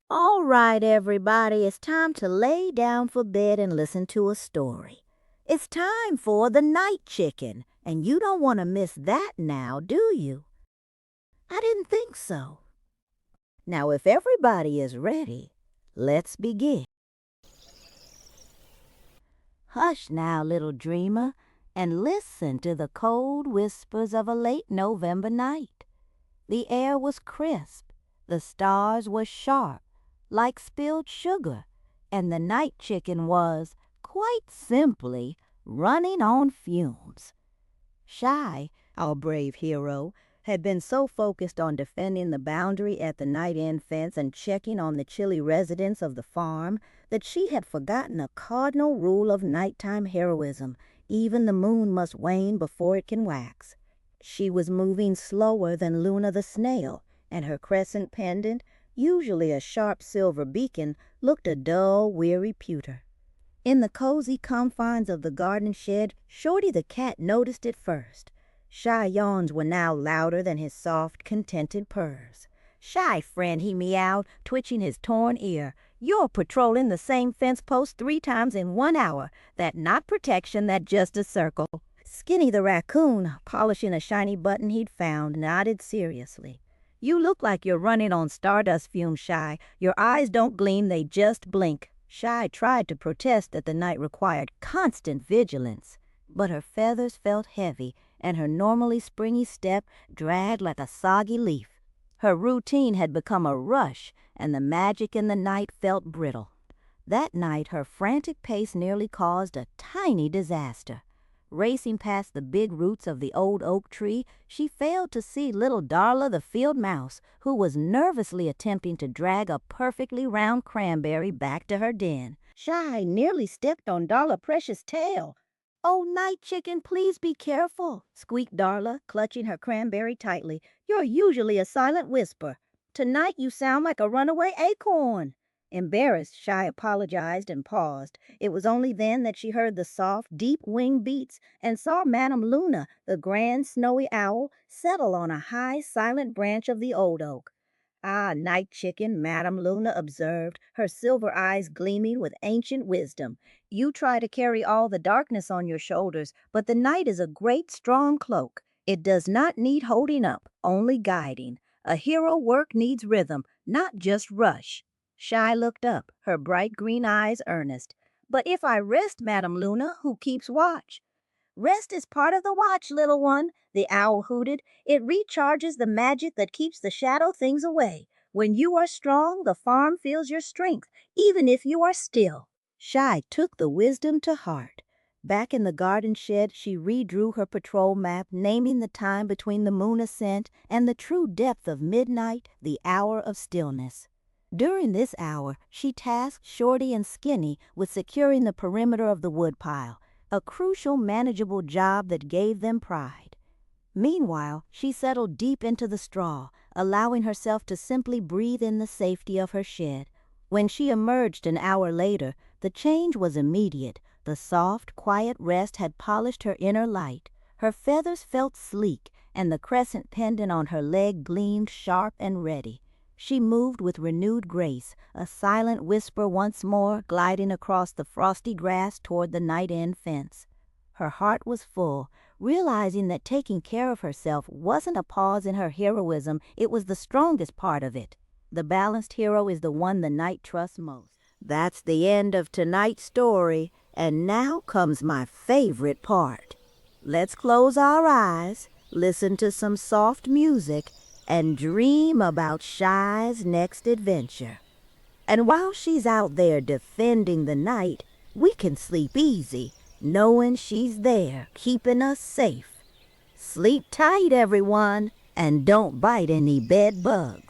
All right, everybody, it's time to lay down for bed and listen to a story. It's time for the night chicken, and you don't want to miss that now, do you? I didn't think so. Now, if everybody is ready, let's begin. Hush now, little dreamer, and listen to the cold whispers of a late November night. The air was crisp, the stars were sharp, like spilled sugar, and the night chicken was, quite simply, running on fumes. Shy, our brave hero, had been so focused on defending the boundary at the night end fence and checking on the chilly residents of the farm that she had forgotten a cardinal rule of nighttime heroism: even the moon must wane before it can wax. She was moving slower than Luna the snail, and her crescent pendant, usually a sharp silver beacon, looked a dull, weary pewter. In the cozy confines of the garden shed, Shorty the cat noticed it first. Shy yawns were now louder than his soft, contented purrs. "Shy friend," he meowed, twitching his torn ear, "you're patrolling the same fence post 3 times in 1 hour. That not protection, that just a circle." Skinny the raccoon, polishing a shiny button he'd found, nodded seriously. "You look like you're running on stardust fumes, Shy. Your eyes don't gleam, they just blink." Shy tried to protest that the night required constant vigilance, but her feathers felt heavy, and her normally springy step dragged like a soggy leaf. Her routine had become a rush, and the magic in the night felt brittle. That night her frantic pace nearly caused a tiny disaster. Racing past the big roots of the old oak tree, she failed to see little Darla the field mouse, who was nervously attempting to drag a perfectly round cranberry back to her den. Shy nearly stepped on Darla Precious' tail. "Oh, night chicken, please be careful," squeaked Darla, clutching her cranberry tightly. "You're usually a silent whisper. Tonight you sound like a runaway acorn." Embarrassed, Shy apologized and paused. It was only then that she heard the soft, deep wing beats and saw Madame Luna, the grand snowy owl, settle on a high, silent branch of the old oak. "Ah, night chicken," Madame Luna observed, her silver eyes gleaming with ancient wisdom. "You try to carry all the darkness on your shoulders, but the night is a great strong cloak. It does not need holding up, only guiding. A hero work needs rhythm, not just rush." Shy looked up, her bright green eyes earnest. "But if I rest, Madame Luna, who keeps watch?" "Rest is part of the watch, little one," the owl hooted. "It recharges the magic that keeps the shadow things away. When you are strong, the farm feels your strength, even if you are still." Shy took the wisdom to heart. Back in the garden shed, she redrew her patrol map, naming the time between the moon ascent and the true depth of midnight, the hour of stillness. During this hour, she tasked Shorty and Skinny with securing the perimeter of the woodpile, a crucial, manageable job that gave them pride. Meanwhile, she settled deep into the straw, allowing herself to simply breathe in the safety of her shed. When she emerged an hour later, the change was immediate. The soft, quiet rest had polished her inner light. Her feathers felt sleek, and the crescent pendant on her leg gleamed sharp and ready. She moved with renewed grace, a silent whisper once more, gliding across the frosty grass toward the night end fence. Her heart was full, realizing that taking care of herself wasn't a pause in her heroism, it was the strongest part of it. The balanced hero is the one the night trusts most. That's the end of tonight's story, and now comes my favorite part. Let's close our eyes, listen to some soft music, and dream about Shy's next adventure. And while she's out there defending the night, we can sleep easy, knowing she's there, keeping us safe. Sleep tight, everyone, and don't bite any bed bugs.